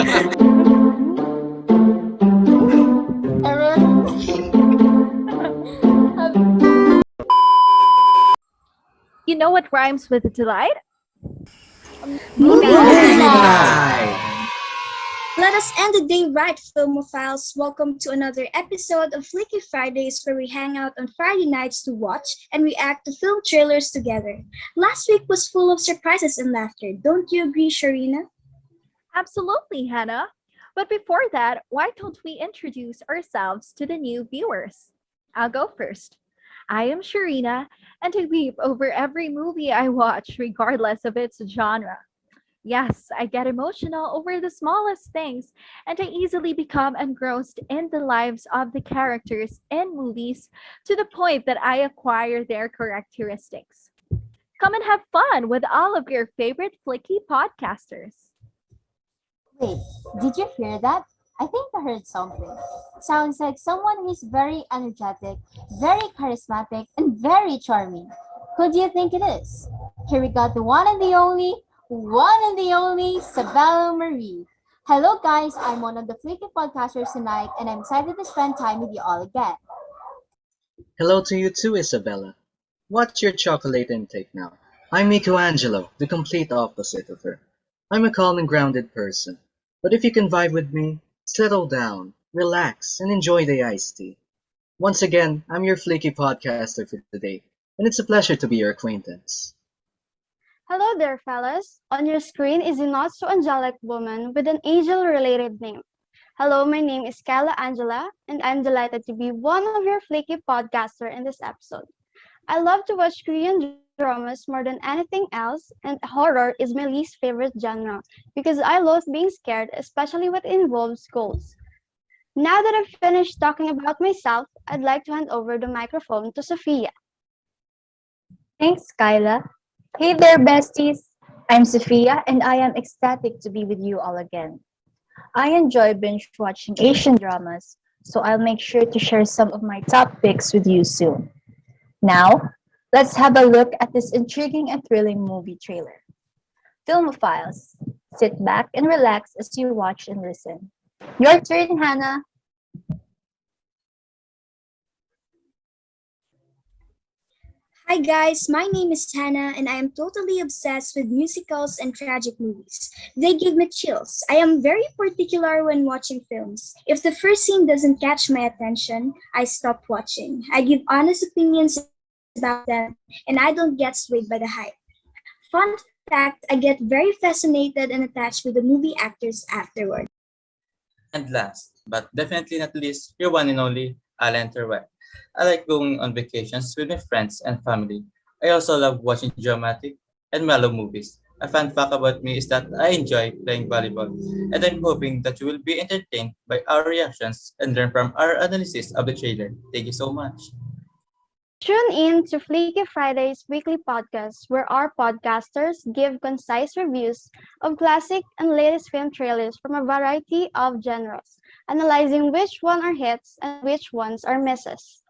You know what rhymes with delight? Movie Movie night! night! Let us end the day right, Filmophiles. Welcome to another episode of Flicky Fridays where we hang out on Friday nights to watch and react to film trailers together. Last week was full of surprises and laughter. Don't you agree, Sharina? Absolutely, Hannah. But before that, why don't we introduce ourselves to the new viewers? I'll go first. I am Sharina, and I weep over every movie I watch, regardless of its genre. Yes, I get emotional over the smallest things, and I easily become engrossed in the lives of the characters in movies to the point that I acquire their characteristics. Come and have fun with all of your favorite flicky podcasters. Wait, did you hear that? I think I heard something. It sounds like someone who's very energetic, very charismatic, and very charming. Who do you think it is? Here we got the one and the only Sabella Marie. Hello guys, I'm one of the Flicky podcasters tonight and I'm excited to spend time with you all again. Hello to you too, Isabella. What's your chocolate intake now? I'm Michelangelo, the complete opposite of her. I'm a calm and grounded person. But if you can vibe with me, settle down, relax, and enjoy the iced tea. Once again, I'm your flaky podcaster for today, and it's a pleasure to be your acquaintance. Hello there, fellas. On your screen is a not so angelic woman with an angel related name. Hello, my name is Kayla Angela, and I'm delighted to be one of your flaky podcaster in this episode. I love to watch Korean dramas more than anything else, and horror is my least favorite genre because I loathe being scared, especially when it involves ghosts. Now that I've finished talking about myself, I'd like to hand over the microphone to Sophia. Thanks, Kyla. Hey there, besties. I'm Sophia, and I am ecstatic to be with you all again. I enjoy binge watching Asian dramas, so I'll make sure to share some of my top picks with you soon. Now, let's have a look at this intriguing and thrilling movie trailer. Filmophiles, sit back and relax as you watch and listen. Your turn, Hannah. Hi guys, my name is Hannah and I am totally obsessed with musicals and tragic movies. They give me chills. I am very particular when watching films. If the first scene doesn't catch my attention, I stop watching. I give honest opinions about them and I don't get swayed by the hype. Fun fact, I get very fascinated and attached with the movie actors afterward. And last, but definitely not least, your one and only Alan Teruel. I like going on vacations with my friends and family. I also love watching dramatic and mellow movies. A fun fact about me is that I enjoy playing volleyball, and I'm hoping that you will be entertained by our reactions and learn from our analysis of the trailer. Thank you so much. Tune in to Fleeky Fridays weekly podcast where our podcasters give concise reviews of classic and latest film trailers from a variety of genres, analyzing which one are hits and which ones are misses.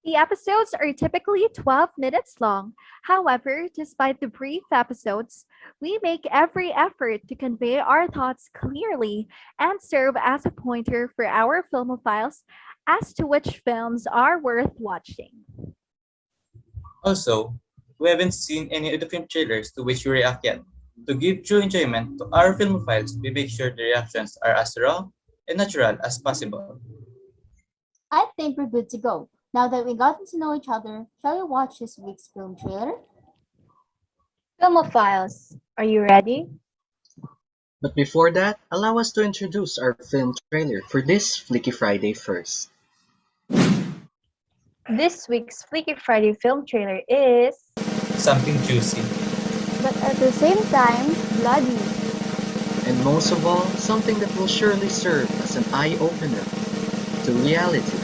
The episodes are typically 12 minutes long. However, despite the brief episodes, we make every effort to convey our thoughts clearly and serve as a pointer for our filmophiles as to which films are worth watching. Also, we haven't seen any of the film trailers to which we react yet. To give true enjoyment to our film files, we make sure the reactions are as raw and natural as possible. I think we're good to go. Now that we've gotten to know each other, shall we watch this week's film trailer? Filmophiles, are you ready? But before that, allow us to introduce our film trailer for this Flicky Friday first. This week's Fleeky Friday film trailer is Something juicy. But at the same time, bloody. And most of all, something that will surely serve as an eye-opener to reality.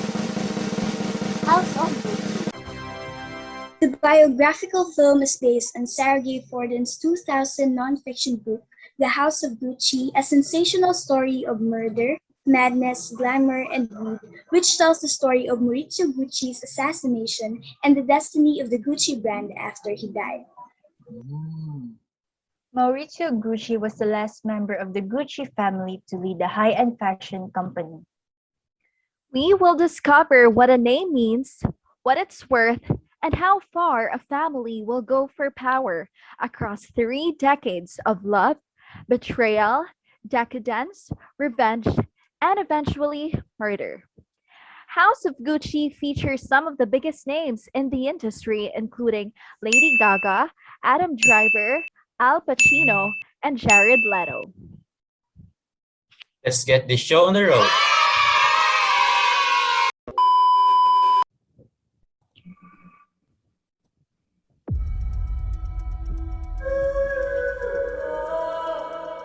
House of Gucci. The biographical film is based on Sergei Fordin's 2000 nonfiction book, The House of Gucci, a sensational story of murder, madness, glamour, and greed, which tells the story of Maurizio Gucci's assassination and the destiny of the Gucci brand after he died. Mm. Maurizio Gucci was the last member of the Gucci family to lead a high-end fashion company. We will discover what a name means, what it's worth, and how far a family will go for power across 3 decades of love, betrayal, decadence, revenge, and eventually murder. House of Gucci features some of the biggest names in the industry, including Lady Gaga, Adam Driver, Al Pacino, and Jared Leto. Let's get this show on the road.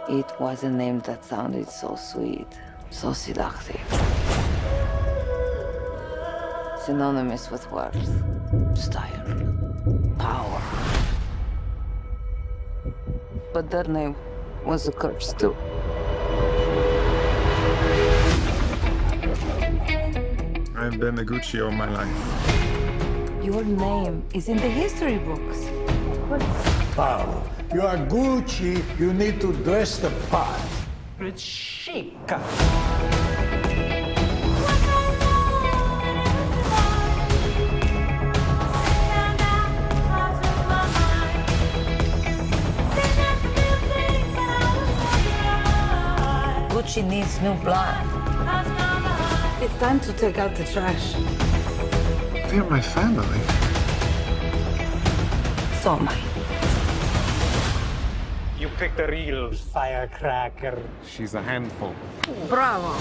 It was a name that sounded so sweet, so seductive. Synonymous with worth, style, power. But that name was a curse too. I've been a Gucci all my life. Your name is in the history books. Paolo, you are Gucci, you need to dress the part. It's chic. Gucci needs new blood. It's time to take out the trash. They're my family. So am I. You picked a real firecracker. She's a handful. Bravo.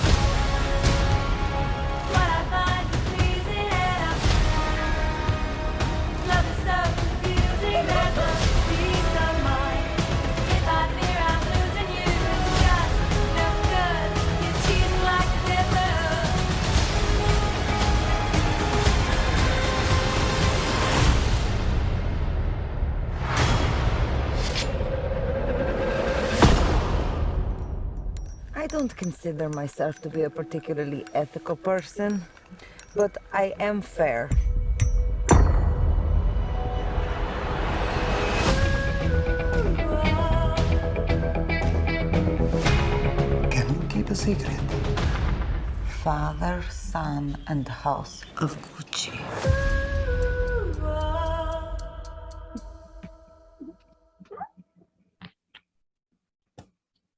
I don't consider myself to be a particularly ethical person, but I am fair. Can you keep a secret? Father, son, and house of Gucci.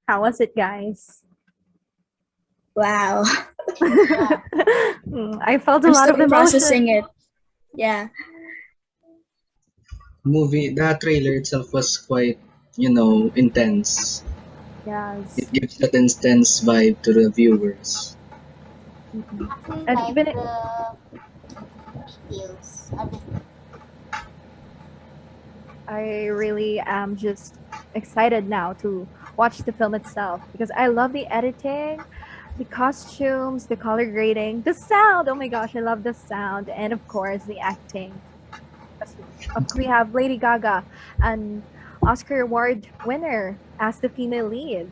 How was it, guys? Wow. I felt a I'm lot still of emotion. processing it. Yeah. The trailer itself was quite, intense. Yes. It gives that intense vibe to the viewers. Actually, And like even the details, everything. I really am just excited now to watch the film itself because I love the editing, the costumes, the color grading, the sound. Oh my gosh, I love the sound, and of course the acting. Of course, we have Lady Gaga, an Oscar award winner, as the female lead.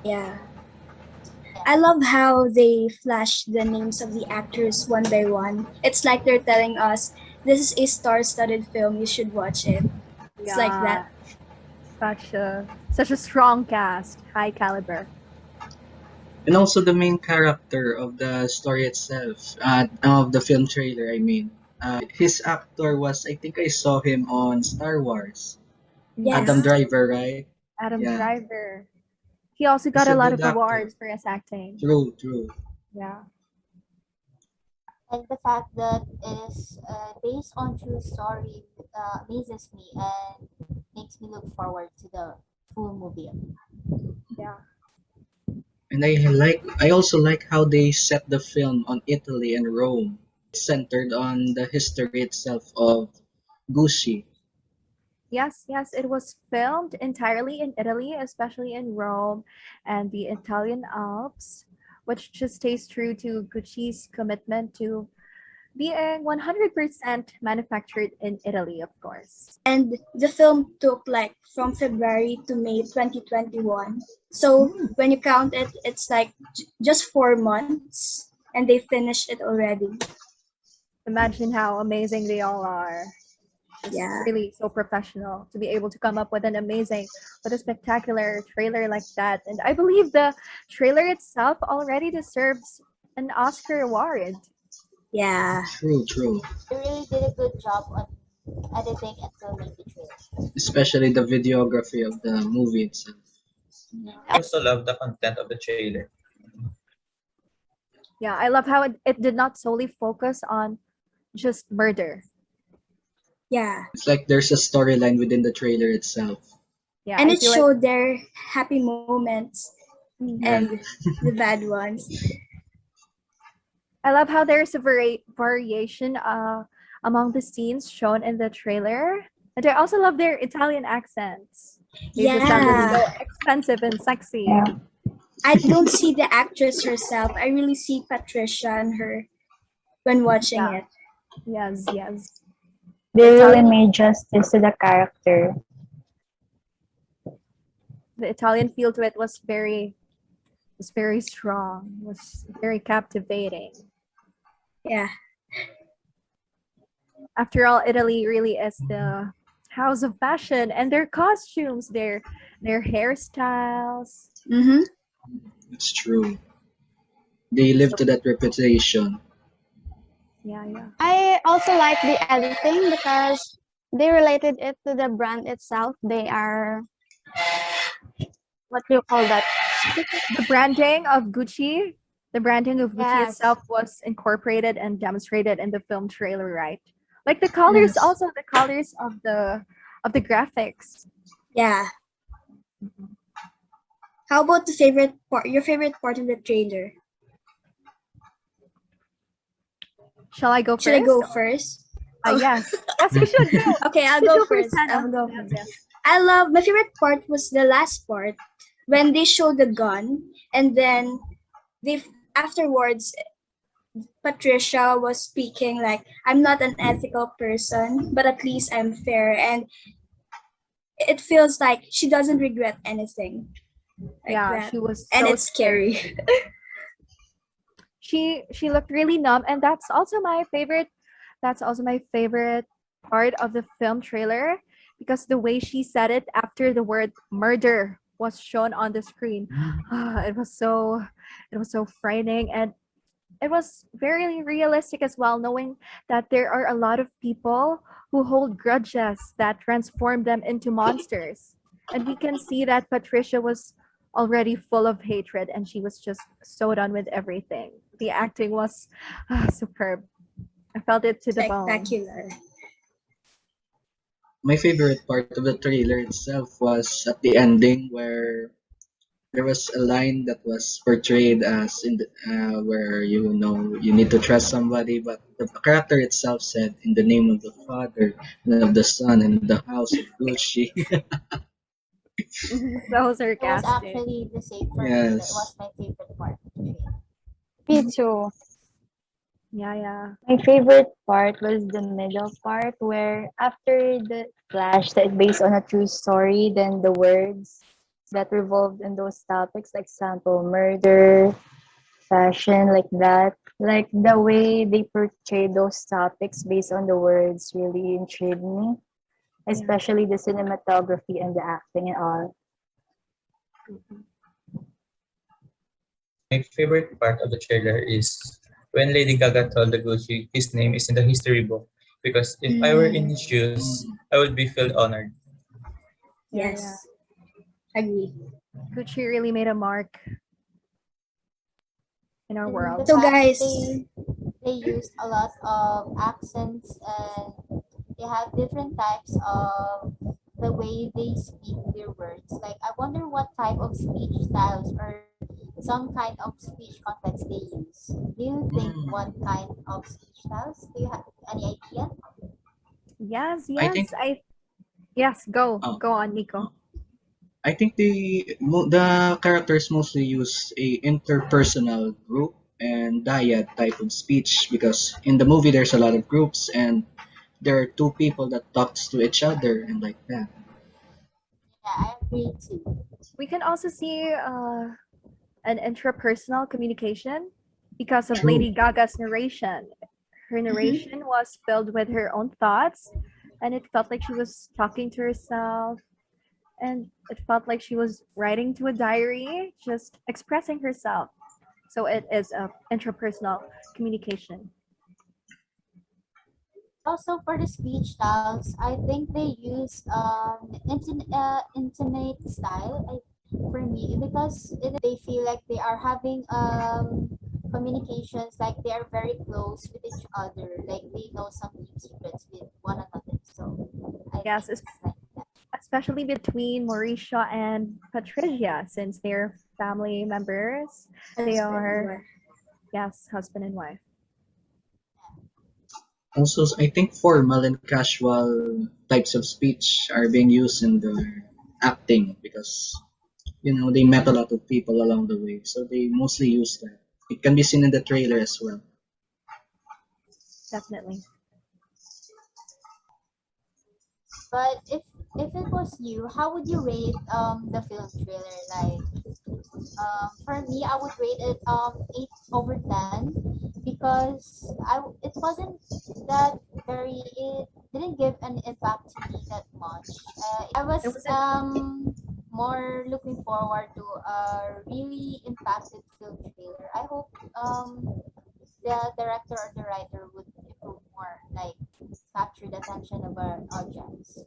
Yeah. I love how they flash the names of the actors one by one. It's like they're telling us, this is a star-studded film, you should watch it. It's like that. Such a strong cast, high caliber. And also the main character of the story itself, of the film trailer, I mean. His actor was, I think I saw him on Star Wars. Yes. Adam Driver, right? Adam Yeah. Driver. He also got He's a a lot good of actor. awards for his acting. True. Yeah. And the fact that it is based on true story amazes me and makes me look forward to the full movie. Yeah. And I also like how they set the film on Italy and Rome. It's centered on the history itself of Gucci. Yes, it was filmed entirely in Italy, especially in Rome and the Italian Alps, which just stays true to Gucci's commitment to being 100% manufactured in Italy, of course. And the film took like from February to May 2021. So when you count it, it's like just 4 months and they finished it already. Imagine how amazing they all are. Just Yeah. really so professional to be able to come up with with a spectacular trailer like that. And I believe the trailer itself already deserves an Oscar award. Yeah. True. They really did a good job on editing and filming the trailer. Especially the videography of the movie itself. I also love the content of the trailer. Yeah, I love how it did not solely focus on just murder. Yeah. It's like there's a storyline within the trailer itself. Yeah, And I it feel like showed their happy moments Yeah. and the bad ones. I love how there's a variation among the scenes shown in the trailer. And I also love their Italian accents. They just sounded Yeah. so expensive and sexy. I don't see the actress herself. I really see Patricia and her when watching Yeah. it. Yes. They really Italian- made justice to the character. The Italian feel to it was very strong, was very captivating. Yeah. After all, Italy really is the house of fashion, and their costumes, their hairstyles. Mm-hmm. It's true. They live to that reputation. Yeah. I also like the editing because they related it to the brand itself. They are, what do you call that? The branding of Gucci Yes. itself was incorporated and demonstrated in the film trailer, right? Like the colors, Yes. also the colors of the graphics. Yeah. How about the favorite part? Your favorite part of the trailer? Shall I go first? Should I go first? Yes, you should go. Okay, I'll You go should first. Hannah. I'll go Yes, first. yes. I love my favorite part was the last part when they show the gun and then they afterwards Patricia was speaking like I'm not an ethical person, but at least I'm fair, and it feels like she doesn't regret anything like Yeah, that, she was and so it's scary. she looked really numb, and that's also my favorite part of the film trailer, because the way she said it after the word murder was shown on the screen, it was so frightening, and it was very realistic as well, knowing that there are a lot of people who hold grudges that transform them into monsters. And we can see that Patricia was already full of hatred, and she was just so done with everything. The acting was superb. I felt it to the bone. Spectacular. My favorite part of the trailer itself was at the ending where there was a line that was portrayed as where you need to trust somebody, but the character itself said, "In the name of the Father and of the Son and the house of Gucci." So It was sarcastic. actually the same for me. That Yes. was my favorite part of the trailer. Me too. Yeah. My favorite part was the middle part where after the flash that based on a true story, then the words that revolved in those topics, like example, murder, fashion, like that. Like the way they portray those topics based on the words really intrigued me, especially the cinematography and the acting and all. My favorite part of the trailer is when Lady Gaga told the Gucci his name is in the history book, because if I were in his shoes, I would be feel honored. Yes. Agree. Gucci really made a mark in our And world. the So fact guys, they used a lot of accents, and they have different types of the way they speak their words. Like I wonder what type of speech styles or some kind of speech context they use. Do you think what kind of speech styles? Do you have any idea? Yes. I think Go oh, on, Nico. I think the characters mostly use a interpersonal group and dyad type of speech, because in the movie there's a lot of groups and there are two people that talks to each other and like that. Yeah, I agree too. We can also see an intrapersonal communication because of True. Lady Gaga's narration. Her narration was filled with her own thoughts, and it felt like she was talking to herself, and it felt like she was writing to a diary, just expressing herself. So it is a interpersonal communication. Also, for the speech styles, I think they use intimate style for me because they feel like they are having communications, like they are very close with each other, like they know some deep secrets with one another. So I Yes, think it's like that. especially between Mauricia and Patricia, since they're family members. They are, yes, husband and wife. Also, I think formal and casual types of speech are being used in the acting because they met a lot of people along the way, so they mostly use that. It can be seen in the trailer as well. Definitely. But if it was you, how would you rate the film trailer? Like for me, I would rate it 8/10 because it wasn't that very, it didn't give an impact to me that much. I was It wasn't more looking forward to a really impacted film trailer. I hope the director or the writer would improve more, like capture the attention of our audience.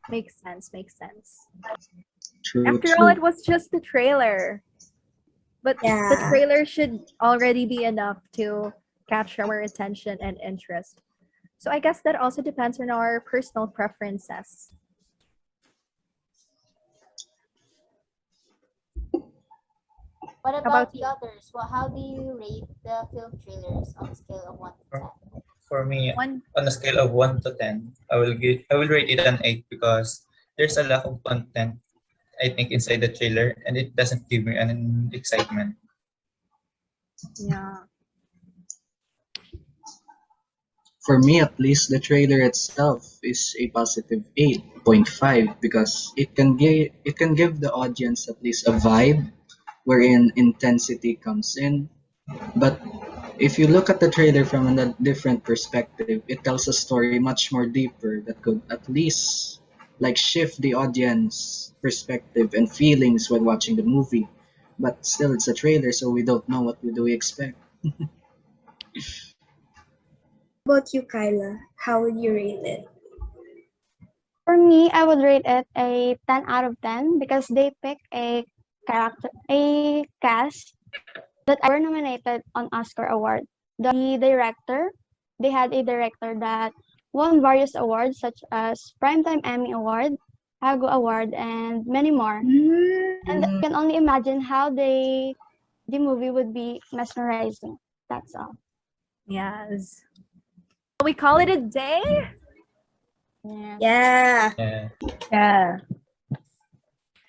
makes sense, makes sense. True, After all, true. it was just the trailer. But the Yeah. trailer should already be enough to catch our attention and interest. So I guess that also depends on our personal preferences. What How about about the others? Well, how do you rate the film trailers on a scale of 1 to For, 10? for me, one? on a scale of 1 to 10, I will rate it an 8 because there's a lack of content I think inside the trailer and it doesn't give me an excitement. Yeah. For me, at least, the trailer itself is a positive 8.5 because it can give the audience at least a vibe wherein intensity comes in. But if you look at the trailer from a different perspective, it tells a story much more deeper that could at least like shift the audience perspective and feelings when watching the movie. But still, it's a trailer, so we don't know what do we expect. How about you, Kyla? How would you rate it? For me, I would rate it a 10 out of 10 because they pick a cast that were nominated on Oscar Award. The director, they had a director that won various awards such as Primetime Emmy Award, Hago Award, and many more. And I can only imagine how the movie would be mesmerizing. That's all. Yes. We call it a day? Yeah. Yeah. Yeah. Yeah.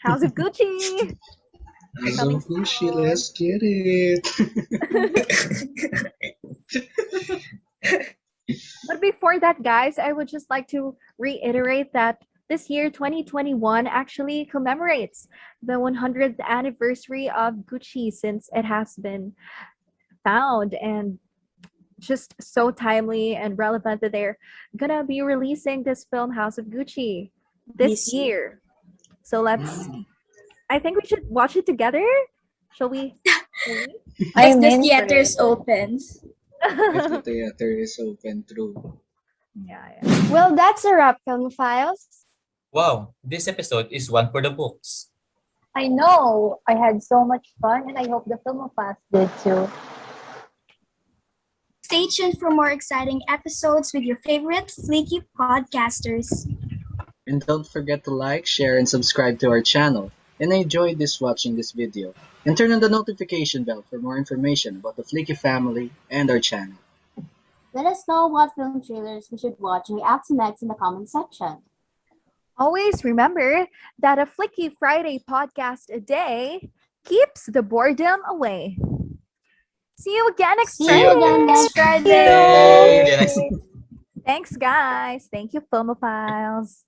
House of Gucci. Coming Gucci, soon. let's get it. But before that, guys, I would just like to reiterate that this year, 2021, actually commemorates the 100th anniversary of Gucci since it has been found, and just so timely and relevant that they're gonna be releasing this film, House of Gucci, this This year. year. So I think we should watch it together. Shall we? If I'm the in for theaters it. open. If the theater is open, true. Yeah. Well, that's a wrap, Filmophiles. Wow, this episode is one for the books. I know. I had so much fun, and I hope the film of us did too. Stay tuned for more exciting episodes with your favorite flaky podcasters. And don't forget to like, share, and subscribe to our channel. And I enjoyed watching this video. And turn on the notification bell for more information about the Flicky family and our channel. Let us know what film trailers we should watch and react to next in the comment section. Always remember that a Flicky Friday podcast a day keeps the boredom away. See you again next See you again next Yay! The next Thanks, guys. Thank you, Filmophiles.